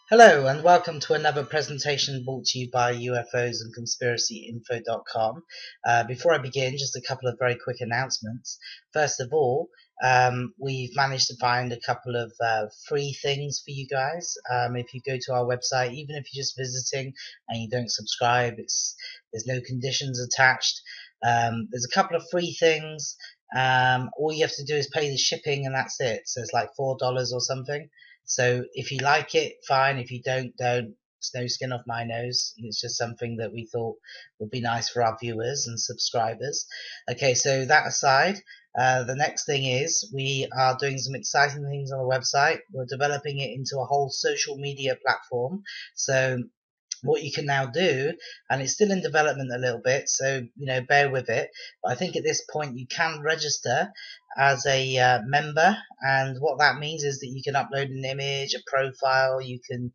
Hello and welcome to another presentation brought to you by UFOs and conspiracyinfo.com. Before I begin, just a couple of very quick announcements. First of all, we've managed to find a couple of free things for you guys. If you go to our website, even if you're just visiting and you don't subscribe, there's no conditions attached. There's a couple of free things. All you have to do is pay the shipping and that's it. So it's like $4 or something. So if you like it, fine. If you don't. It's no skin off my nose. It's just something that we thought would be nice for our viewers and subscribers. Okay, so that aside, the next thing is we are doing some exciting things on the website. We're developing it into a whole social media platform. So what you can now do, and it's still in development a little bit, so bear with it, but I think at this point you can register as a member, and what that means is that you can upload an image, a profile, you can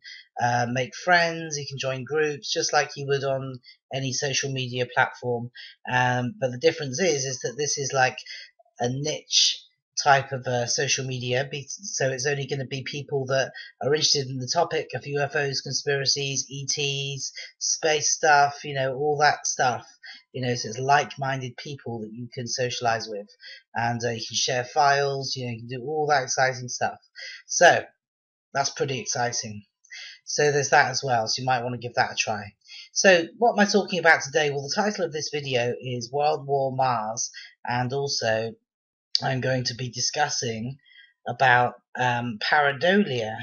make friends, you can join groups just like you would on any social media platform, but the difference is that this is like a niche type of social media, so it's only going to be people that are interested in the topic of UFOs, conspiracies, ETs, space stuff, all that stuff. So it's like-minded people that you can socialize with, and you can share files, you can do all that exciting stuff. So that's pretty exciting. So there's that as well, so you might want to give that a try. So what am I talking about today? Well, the title of this video is World War Mars, and also I'm going to be discussing about pareidolia,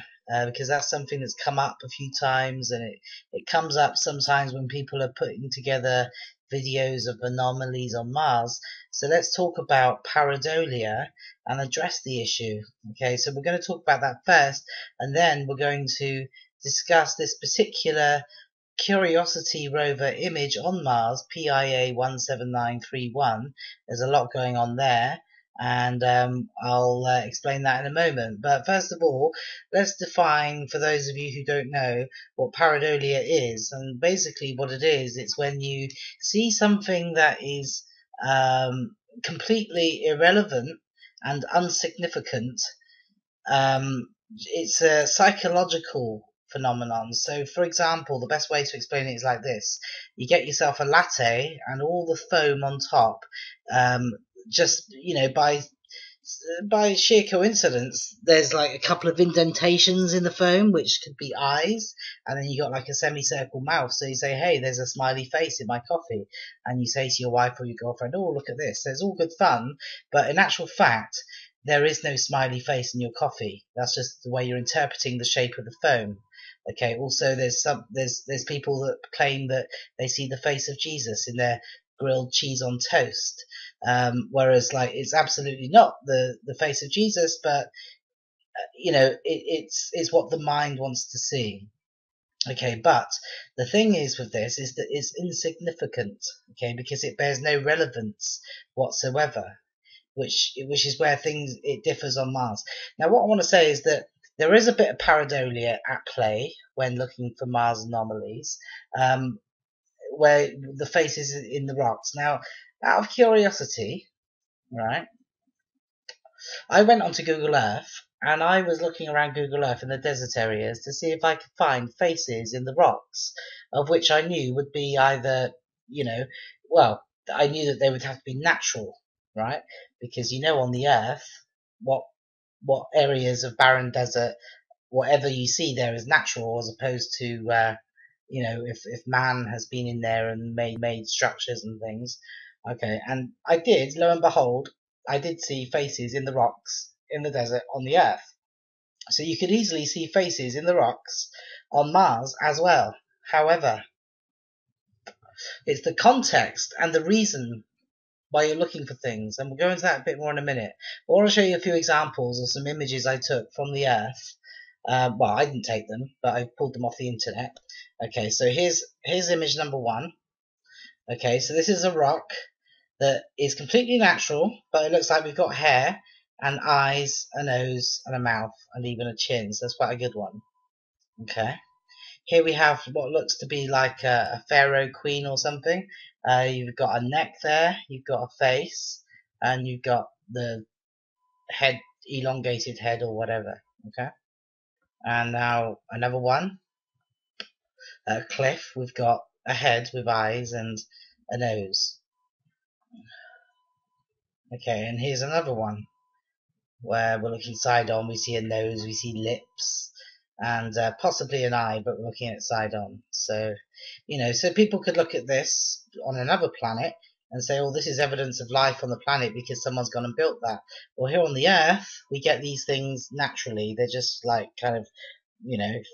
because that's something that's come up a few times, and it comes up sometimes when people are putting together videos of anomalies on Mars. So let's talk about pareidolia and address the issue. Okay, so we're going to talk about that first, and then we're going to discuss this particular Curiosity Rover image on Mars, PIA 17931. There's a lot going on there, and I'll explain that in a moment. But first of all, let's define, for those of you who don't know, what pareidolia is. And basically what it is, it's when you see something that is completely irrelevant and insignificant. It's a psychological phenomenon. So, for example, the best way to explain it is like this: you get yourself a latte, and all the foam on top, just by sheer coincidence, there's like a couple of indentations in the foam, which could be eyes, and then you got like a semicircle mouth. So you say, "Hey, there's a smiley face in my coffee," and you say to your wife or your girlfriend, "Oh, look at this." So it's all good fun, but in actual fact, there is no smiley face in your coffee. That's just the way you're interpreting the shape of the foam. Okay. Also, there's people that claim that they see the face of Jesus in their grilled cheese on toast, whereas like it's absolutely not the face of Jesus, but it's what the mind wants to see. Okay, but the thing is with this is that it's insignificant. Okay, because it bears no relevance whatsoever, which is where it differs on Mars. Now, what I want to say is that there is a bit of pareidolia at play when looking for Mars anomalies, where the face is in the rocks. Now, out of curiosity, right, I went onto Google Earth and I was looking around Google Earth in the desert areas to see if I could find faces in the rocks, of which I knew would be either, well, I knew that they would have to be natural, right? Because on the Earth, what areas of barren desert, whatever you see there is natural, as opposed to if man has been in there and made structures and things. Okay, and I did, lo and behold, I did see faces in the rocks in the desert on the Earth. So you could easily see faces in the rocks on Mars as well. However, it's the context and the reason why you're looking for things, and we'll go into that a bit more in a minute. But I want to show you a few examples of some images I took from the Earth. Well, I didn't take them, but I pulled them off the internet. Okay, so here's image number one. Okay, so this is a rock that is completely natural, but it looks like we've got hair and eyes, a nose, and a mouth, and even a chin. So that's quite a good one. Okay. Here we have what looks to be like a pharaoh queen or something. You've got a neck there, you've got a face, and you've got the head, elongated head or whatever. Okay. And now another one, a cliff. We've got a head with eyes and a nose. Okay, and here's another one where we're looking side on. We see a nose, we see lips, and possibly an eye, but we're looking at side on. So, so people could look at this on another planet and say, "Oh, this is evidence of life on the planet because someone's gone and built that." Well, here on the Earth, we get these things naturally. They're just like kind of,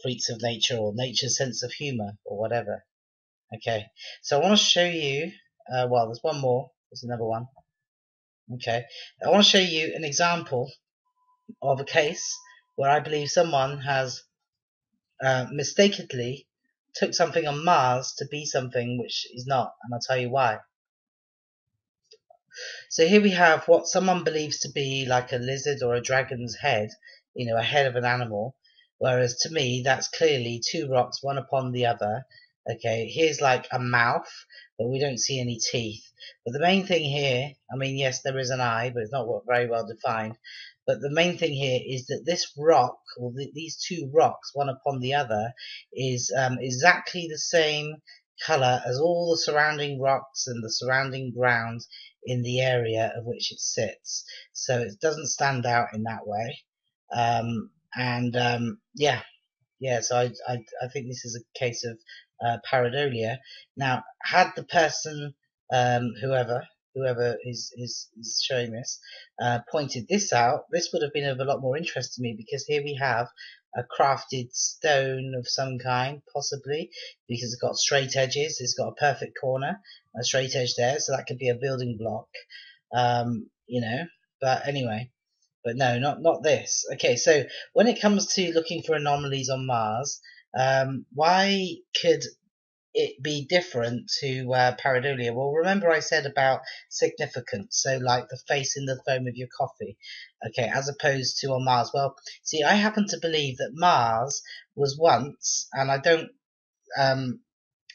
freaks of nature or nature's sense of humor or whatever. Okay, so I want to show you. Well, there's one more. There's another one. Okay, I want to show you an example of a case where I believe someone has mistakenly took something on Mars to be something which is not, and I'll tell you why. So here we have what someone believes to be like a lizard or a dragon's head, a head of an animal, whereas to me that's clearly two rocks, one upon the other. Okay, here's like a mouth, but we don't see any teeth. But the main thing here, I mean, yes, there is an eye, but it's not very well defined. But the main thing here is that this rock, or these two rocks, one upon the other, is exactly the same color as all the surrounding rocks and the surrounding ground in the area of which it sits. So it doesn't stand out in that way. Yeah, so I think this is a case of pareidolia. Now, had the person, whoever is showing this, pointed this out, this would have been of a lot more interest to me, because here we have a crafted stone of some kind, possibly, because it's got straight edges, it's got a perfect corner, a straight edge there, so that could be a building block, but anyway. But no, not this. Okay, so when it comes to looking for anomalies on Mars, why could it be different to pareidolia? Well, remember I said about significance, so like the face in the foam of your coffee, okay, as opposed to on Mars. Well, see, I happen to believe that Mars was once, and I don't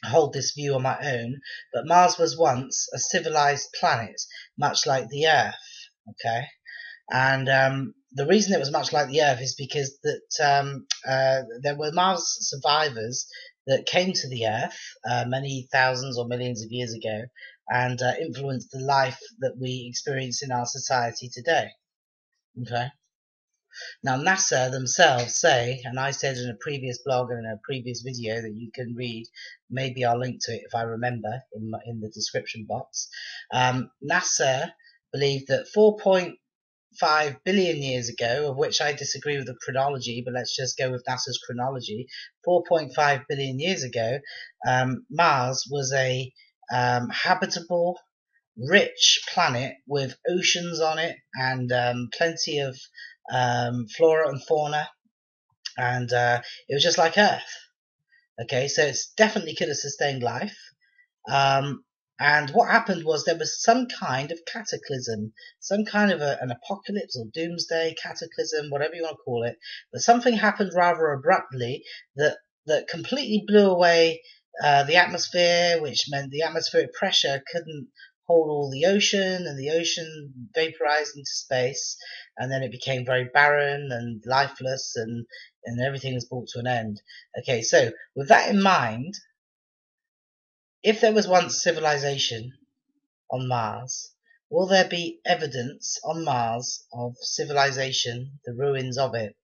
hold this view on my own, but Mars was once a civilized planet, much like the Earth, okay? And the reason it was much like the Earth is because there were Mars survivors that came to the Earth many thousands or millions of years ago and influenced the life that we experience in our society today. Okay. Now NASA themselves say, and I said in a previous blog and in a previous video that you can read, maybe I'll link to it if I remember in the description box. NASA believed that 4.5 billion years ago, of which I disagree with the chronology, but let's just go with NASA's chronology. 4.5 billion years ago, Mars was a habitable, rich planet with oceans on it and plenty of flora and fauna, and it was just like Earth. Okay, so it definitely could have sustained life. And what happened was there was some kind of cataclysm, some kind of an apocalypse or doomsday cataclysm, whatever you want to call it. But something happened rather abruptly that completely blew away the atmosphere, which meant the atmospheric pressure couldn't hold all the ocean, and the ocean vaporized into space, and then it became very barren and lifeless, and everything was brought to an end. Okay, so with that in mind, if there was once civilization on Mars, will there be evidence on Mars of civilization, the ruins of it?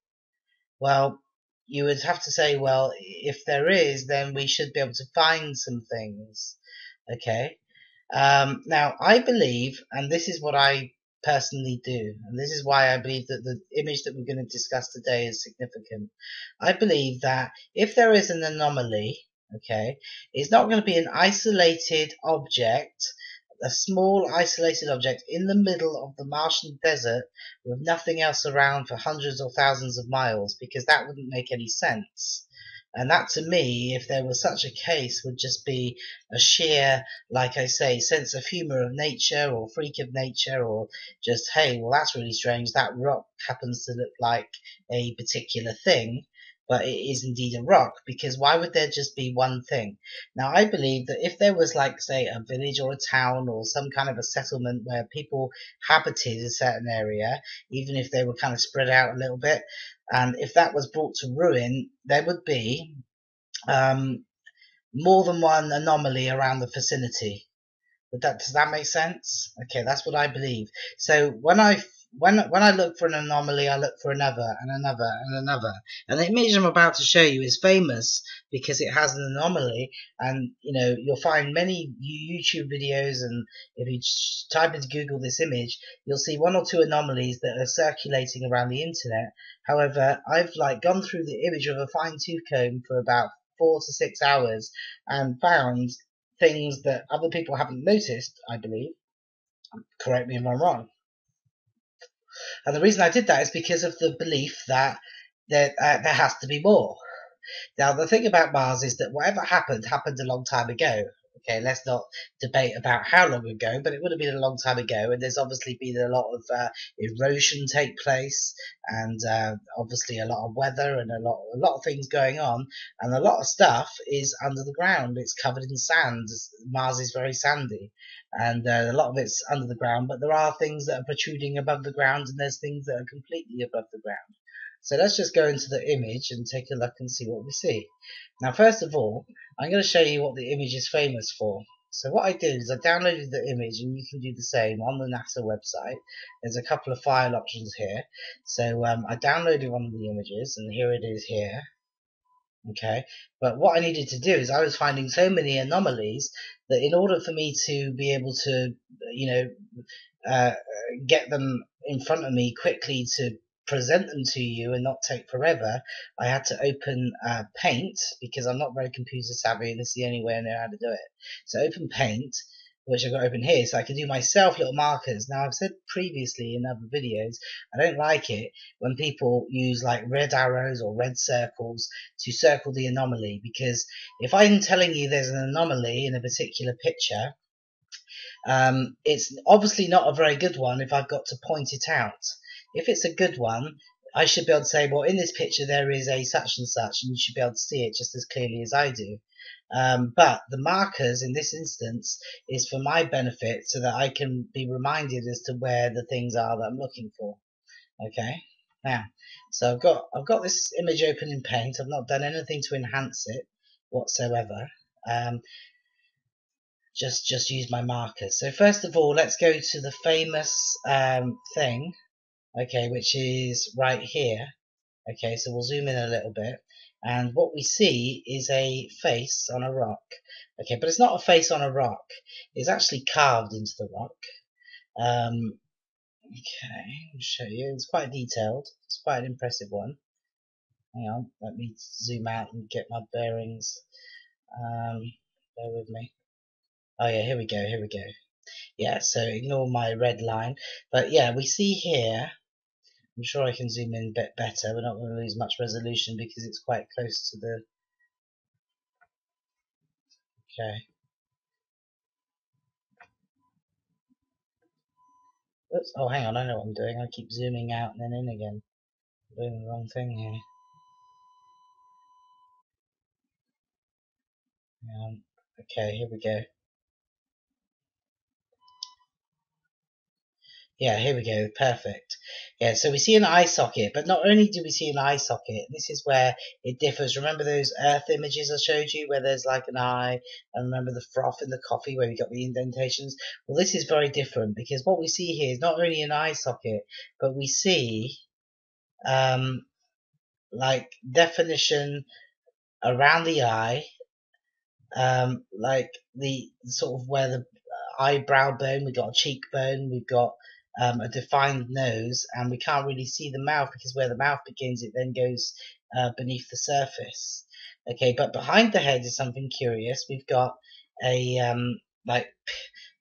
Well, you would have to say, well, if there is, then we should be able to find some things. Okay. Now, I believe, and this is what I personally do, and this is why I believe that the image that we're going to discuss today is significant. I believe that if there is an anomaly, okay, it's not going to be an isolated object, a small isolated object in the middle of the Martian desert with nothing else around for hundreds or thousands of miles, because that wouldn't make any sense. And that, to me, if there was such a case, would just be a sheer, like I say, sense of humor of nature or freak of nature, or just, hey, well, that's really strange. That rock happens to look like a particular thing, but it is indeed a rock, because why would there just be one thing? Now, I believe that if there was, like, say, a village or a town or some kind of a settlement where people habited a certain area, even if they were kind of spread out a little bit, and if that was brought to ruin, there would be more than one anomaly around the vicinity. Does that make sense? Okay, that's what I believe. So when I look for an anomaly, I look for another and another and another. And the image I'm about to show you is famous because it has an anomaly. And you'll find many YouTube videos, and if you type into Google this image, you'll see one or two anomalies that are circulating around the internet. However, I've gone through the image with a fine-tooth comb for about 4 to 6 hours and found things that other people haven't noticed, I believe. Correct me if I'm wrong. And the reason I did that is because of the belief that there has to be more. Now, the thing about Mars is that whatever happened a long time ago. Okay, let's not debate about how long ago, but it would have been a long time ago, and there's obviously been a lot of erosion take place, and obviously a lot of weather and a lot of things going on, and a lot of stuff is under the ground. It's covered in sand. Mars is very sandy, and a lot of it's under the ground, but there are things that are protruding above the ground, and there's things that are completely above the ground. So let's just go into the image and take a look and see what we see. Now, first of all, I'm going to show you what the image is famous for. So what I did is I downloaded the image, and you can do the same on the NASA website. There's a couple of file options here. So I downloaded one of the images, and here it is here. Okay, but what I needed to do is I was finding so many anomalies that in order for me to be able to, get them in front of me quickly to present them to you and not take forever, I had to open Paint, because I'm not very computer savvy and this is the only way I know how to do it. So open Paint, which I've got open here, so I can do myself little markers. Now, I've said previously in other videos, I don't like it when people use red arrows or red circles to circle the anomaly, because if I'm telling you there's an anomaly in a particular picture, it's obviously not a very good one if I've got to point it out. If it's a good one, I should be able to say, well, in this picture there is a such and such, and you should be able to see it just as clearly as I do. But the markers in this instance is for my benefit, so that I can be reminded as to where the things are that I'm looking for. Okay. Now, so I've got this image open in Paint. I've not done anything to enhance it whatsoever. Just use my markers. So first of all, let's go to the famous thing, okay, which is right here. Okay, so we'll zoom in a little bit, and what we see is a face on a rock. Okay, but it's not a face on a rock. It's actually carved into the rock. Okay, I'll show you. It's quite detailed. It's quite an impressive one. Hang on, let me zoom out and get my bearings. Bear with me. Oh yeah, here we go, here we go. Yeah, so ignore my red line. But yeah, we see here, I'm sure I can zoom in a bit better. We're not going to lose much resolution because it's quite close to the... Okay. Oops, oh hang on, I know what I'm doing. I keep zooming out and then in again. I'm doing the wrong thing here. Okay, here we go. Yeah, here we go. Perfect. Yeah, so we see an eye socket, but not only do we see an eye socket, this is where it differs. Remember those Earth images I showed you where there's like an eye, and remember the froth in the coffee where we got the indentations? Well, this is very different, because what we see here is not only an eye socket, but we see definition around the eye, like the sort of where the eyebrow bone, we've got a cheekbone, we've got a defined nose, and we can't really see the mouth, because where the mouth begins, it then goes beneath the surface. Okay, but behind the head is something curious. We've got a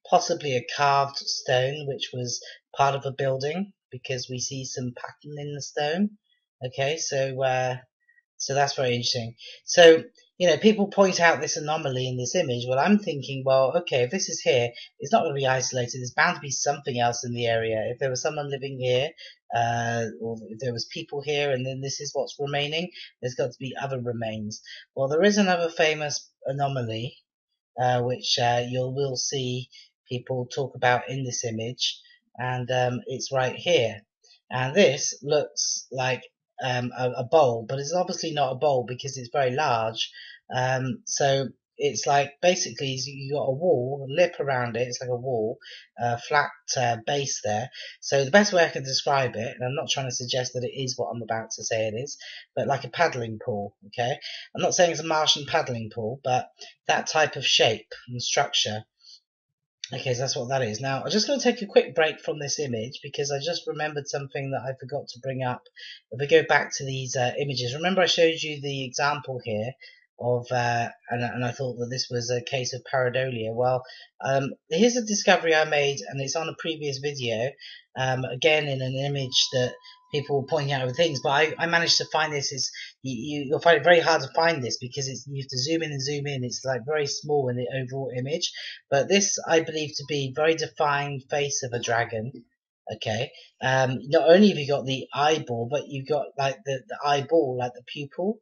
possibly a carved stone, which was part of a building, because we see some pattern in the stone. Okay, so that's very interesting. So, people point out this anomaly in this image. Well, I'm thinking, well, okay, if this is here, it's not going to be isolated. There's bound to be something else in the area. If there was someone living here, or if there was people here, and then this is what's remaining, there's got to be other remains. Well, there is another famous anomaly, which you will see people talk about in this image, and it's right here. And this looks like a bowl, but it's obviously not a bowl because it's very large. So it's like basically you got a wall, a lip around it. It's like a wall, flat base there. So the best way I can describe it, and I'm not trying to suggest that it is what I'm about to say it is, but like a paddling pool. Okay, I'm not saying it's a Martian paddling pool, but that type of shape and structure. Okay, so that's what that is. Now, I'm just going to take a quick break from this image because I just remembered something that I forgot to bring up. If we go back to these images, remember I showed you the example here of, and I thought that this was a case of pareidolia. Well, here's a discovery I made, and it's on a previous video, again in an image that people were pointing out other things, but I managed to find this. You'll find it very hard to find this because you have to zoom in and zoom in. It's like very small in the overall image. But this I believe to be very defined face of a dragon. Okay. Not only have you got the eyeball, but you've got like the eyeball, like the pupil,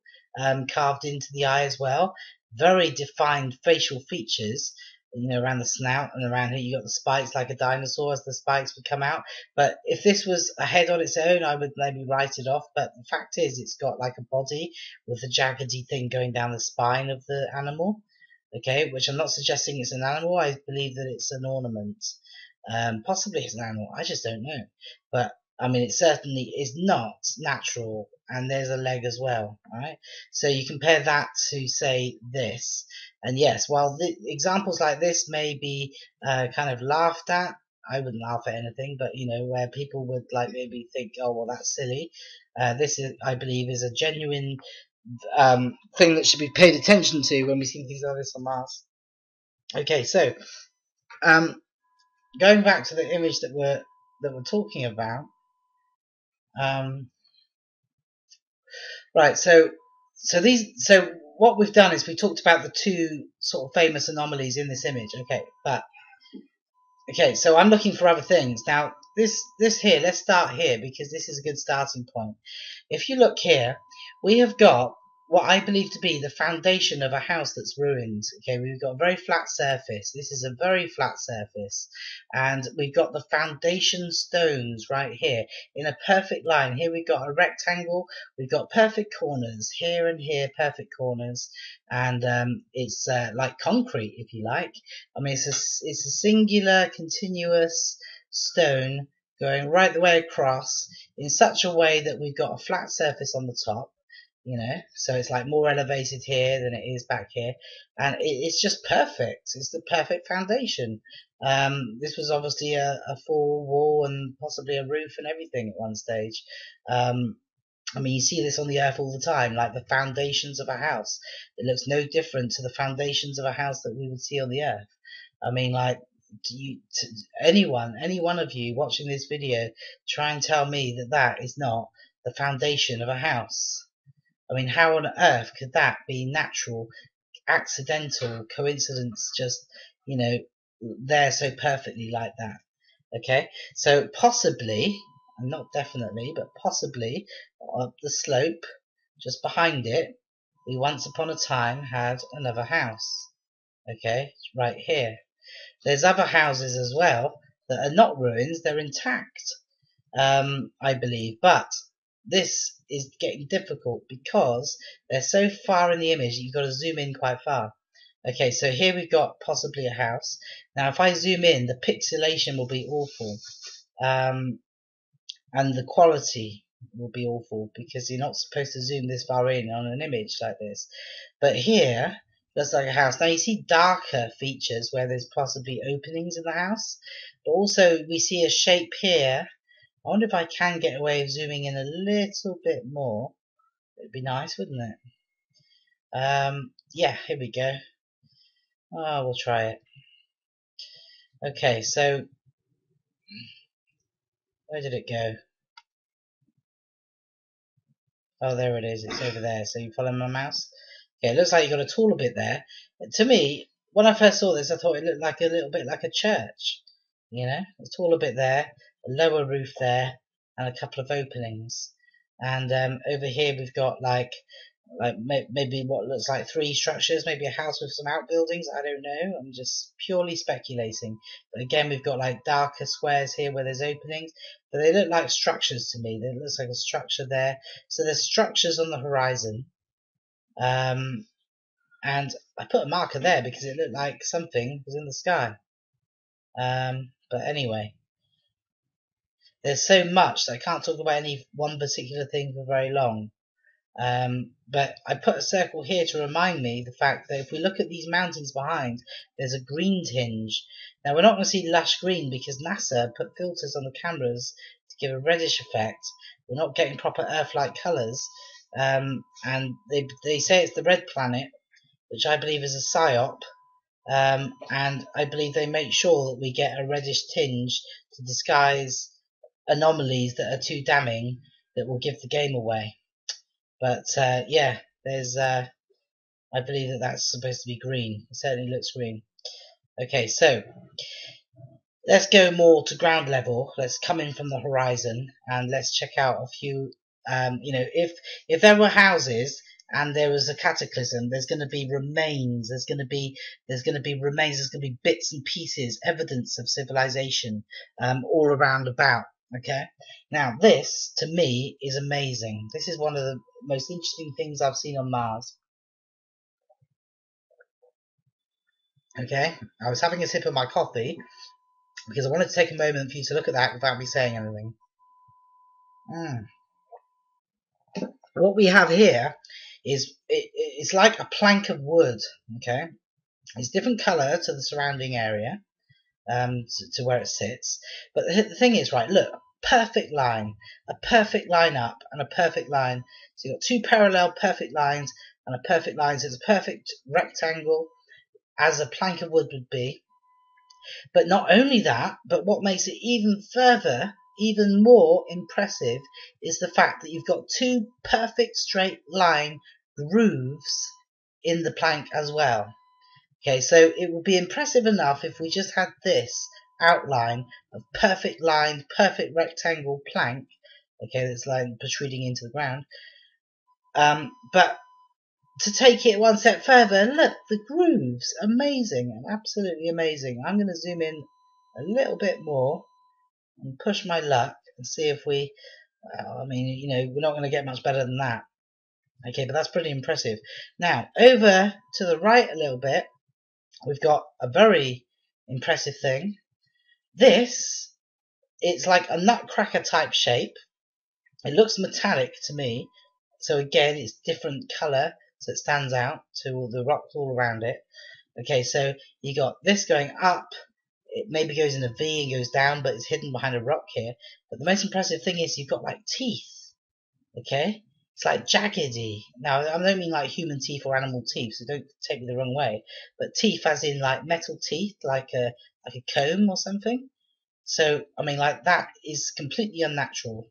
carved into the eye as well. Very defined facial features, around the snout and around here. You got the spikes like a dinosaur as the spikes would come out. But if this was a head on its own, I would maybe write it off. But the fact is, it's got like a body with a jaggedy thing going down the spine of the animal. Okay, which I'm not suggesting it's an animal. I believe that it's an ornament. Possibly it's an animal. I just don't know. But I mean, it certainly is not natural. And there's a leg as well. All right. So you compare that to say this, and yes, while the examples like this may be kind of laughed at, I wouldn't laugh at anything, but where people would like maybe think, oh well, that's silly. This is, I believe, is a genuine thing that should be paid attention to when we see things like this on Mars. Okay, so going back to the image that we're talking about, right? So what we've done is we talked about the two sort of famous anomalies in this image. Okay, so I'm looking for other things now. This here, let's start here because this is a good starting point. If you look here, we have got what I believe to be the foundation of a house that's ruined. Okay, we've got a very flat surface. This is a very flat surface. And we've got the foundation stones right here in a perfect line. Here we've got a rectangle. We've got perfect corners. Here and here, perfect corners. And it's like concrete, if you like. I mean, it's a singular, continuous stone going right the way across in such a way that we've got a flat surface on the top. So it's like more elevated here than it is back here, and it's just perfect. It's the perfect foundation. This was obviously a full wall and possibly a roof and everything at one stage. I mean, you see this on the earth all the time, like the foundations of a house. It looks no different to the foundations of a house that we would see on the earth. I mean, like, any one of you watching this video, try and tell me that is not the foundation of a house. I mean, how on earth could that be natural, accidental, coincidence, just, there so perfectly like that? Okay, so possibly, and not definitely, but possibly, up the slope, just behind it, we once upon a time had another house. Okay, right here. There's other houses as well that are not ruins, they're intact, I believe, but this is getting difficult because they're so far in the image that you've got to zoom in quite far. Okay, so here we've got possibly a house. Now, if I zoom in, the pixelation will be awful, and the quality will be awful because you're not supposed to zoom this far in on an image like this. But here, looks like a house. Now you see darker features where there's possibly openings in the house, but also we see a shape here. I wonder if I can get away with zooming in a little bit more. It'd be nice, wouldn't it? Yeah, here we go. Oh, we'll try it. Okay, so where did it go? Oh, there it is. It's over there. So you follow my mouse? Okay, it looks like you got a taller bit there. To me, when I first saw this, I thought it looked like a little bit like a church. A taller bit there, a lower roof there, and a couple of openings. And over here we've got like like maybe what looks like 3 structures, maybe a house with some outbuildings. I don't know. I'm just purely speculating. But again, we've got like darker squares here where there's openings, but they look like structures to me. There looks like a structure there. So there's structures on the horizon. And I put a marker there because it looked like something was in the sky. But anyway, there's so much that I can't talk about any one particular thing for very long. But I put a circle here to remind me the fact that if we look at these mountains behind, there's a green tinge. Now we're not going to see lush green because NASA put filters on the cameras to give a reddish effect. We're not getting proper Earth-like colours, and they say it's the red planet, which I believe is a psyop. And I believe they make sure that we get a reddish tinge to disguise anomalies that are too damning that will give the game away. But yeah, there's I believe that that's supposed to be green. It certainly looks green. Okay, so let's go more to ground level. Let's come in from the horizon and let's check out a few. If there were houses and there was a cataclysm, there's going to be remains. There's going to be remains. There's going to be bits and pieces, evidence of civilization, all around about. Okay, now this to me is amazing. This is one of the most interesting things I've seen on Mars. Okay, I was having a sip of my coffee because I wanted to take a moment for you to look at that without me saying anything. What we have here is it's like a plank of wood. Okay, it's different color to the surrounding area, to where it sits. But the thing is, right, look, perfect line, a perfect line up and a perfect line. So you've got 2 parallel perfect lines and a perfect line. So it's a perfect rectangle as a plank of wood would be. But not only that, but what makes it even more impressive is the fact that you've got 2 perfect straight line grooves in the plank as well. Okay, so it would be impressive enough if we just had this outline of perfect lined, perfect rectangle plank. Okay, this line protruding into the ground. But to take it one step further, look, the grooves, amazing, absolutely amazing. I'm going to zoom in a little bit more and push my luck and see if we, we're not going to get much better than that. Okay, but that's pretty impressive. Now, over to the right a little bit, we've got a very impressive thing. This, it's like a nutcracker type shape. It looks metallic to me. So again, it's different colour, so it stands out to all the rocks all around it. Okay, so you got this going up. It maybe goes in a V and goes down, but it's hidden behind a rock here. But the most impressive thing is you've got like teeth. Okay, it's like jaggedy. Now I don't mean like human teeth or animal teeth, so don't take me the wrong way. But teeth, as in like metal teeth, like a comb or something. So I mean, like that is completely unnatural.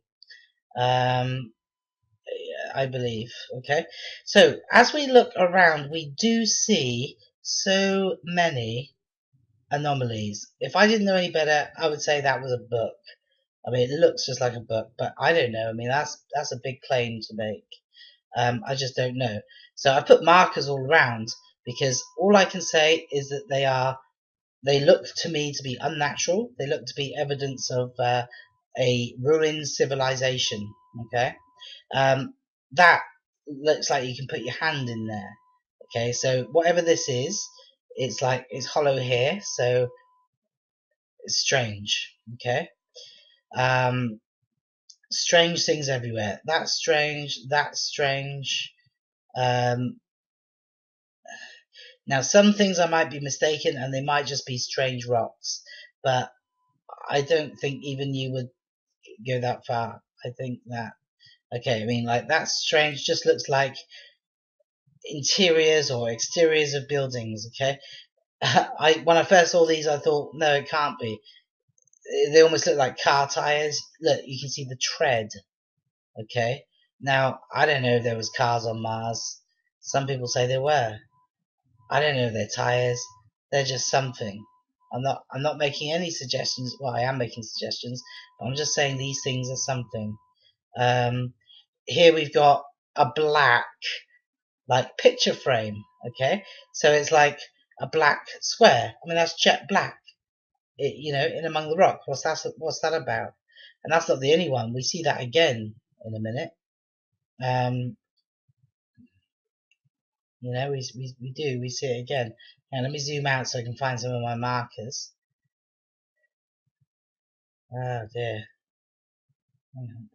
I believe. Okay, so as we look around, we do see so many anomalies. If I didn't know any better, I would say that was a book. I mean, it looks just like a book, but I don't know. I mean, that's a big claim to make. I just don't know. So I put markers all around because all I can say is that they look to me to be unnatural. They look to be evidence of a ruined civilization. Okay, that looks like you can put your hand in there. Okay, so whatever this is, it's hollow here, so it's strange. Okay, strange things everywhere. That's strange. That's strange. Now some things I might be mistaken, and they might just be strange rocks, but I don't think even you would go that far. I think that, okay, I mean, like, that's strange, just looks like interiors or exteriors of buildings. Okay, when I first saw these, I thought, no, it can't be. They almost look like car tires. Look, you can see the tread. Okay, now I don't know if there was cars on Mars. Some people say there were. I don't know if they're tires. They're just something. I'm not making any suggestions. Well, I am making suggestions, but I'm just saying these things are something. Here we've got a black like picture frame. Okay, so it's like a black square. I mean, that's jet black. In among the rock. What's that about? And that's not the only one. We see that again in a minute. We see it again. And let me zoom out so I can find some of my markers. Oh dear. Hang on.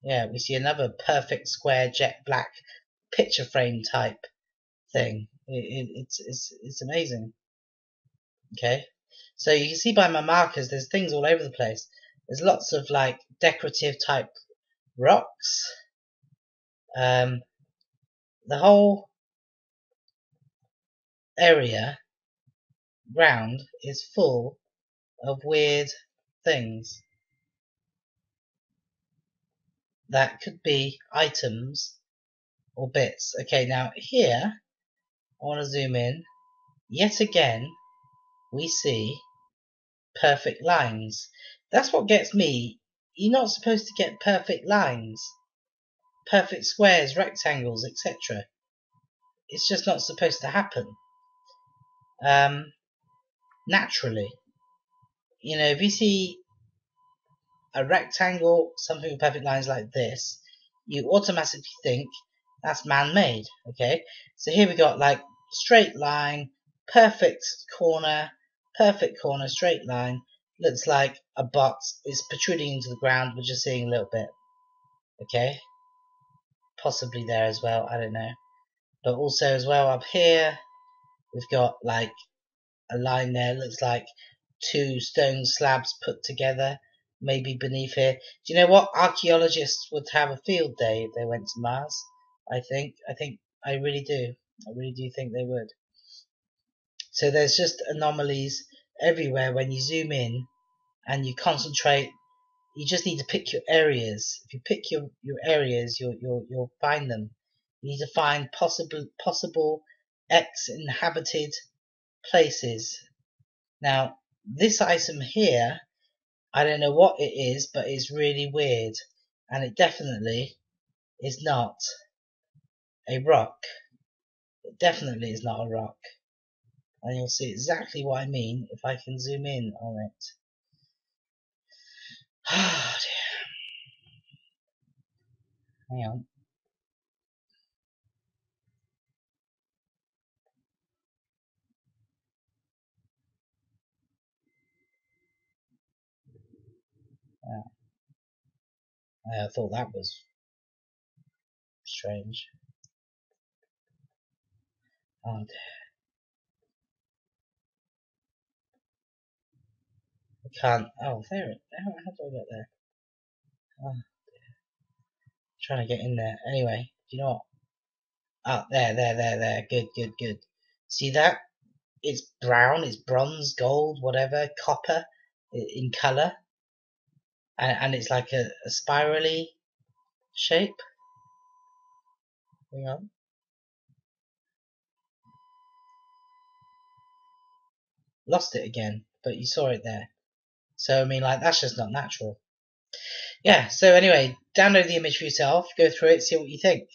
Yeah, we see another perfect square jet black picture frame type thing. It's amazing. Okay, so you can see by my markers, there's things all over the place. There's lots of like decorative type rocks. The whole area ground is full of weird things that could be items or bits. Okay, now here I want to zoom in. Yet again, we see perfect lines. That's what gets me. You're not supposed to get perfect lines, perfect squares, rectangles, etc. It's just not supposed to happen naturally. If you see a rectangle, something with perfect lines like this, you automatically think that's man-made. Okay, so here we got like straight line, perfect corner, straight line. Looks like a box is protruding into the ground. We're just seeing a little bit. Okay, possibly there as well. I don't know. But also as well up here, we've got like a line there. Looks like two stone slabs put together, maybe beneath here. Do you know what? Archaeologists would have a field day if they went to Mars. I really do. I really do think they would. So there's just anomalies everywhere when you zoom in and you concentrate. You just need to pick your areas. If you pick your areas, you'll find them. You need to find possible X-inhabited places. Now, this item here, I don't know what it is, but it's really weird. And it definitely is not a rock. It definitely is not a rock. And you'll see exactly what I mean if I can zoom in on it. Oh dear. Hang on. I thought that was strange. Oh dear. I can't. Oh, there it. How do I get there? Oh, trying to get in there. Anyway, do you know what? Oh, there. Good. See that? It's brown, it's bronze, gold, whatever, copper in colour. And it's like a spirally shape. Hang on. Lost it again, but you saw it there. So, I mean, like, that's just not natural. Yeah, so anyway, download the image for yourself, go through it, see what you think.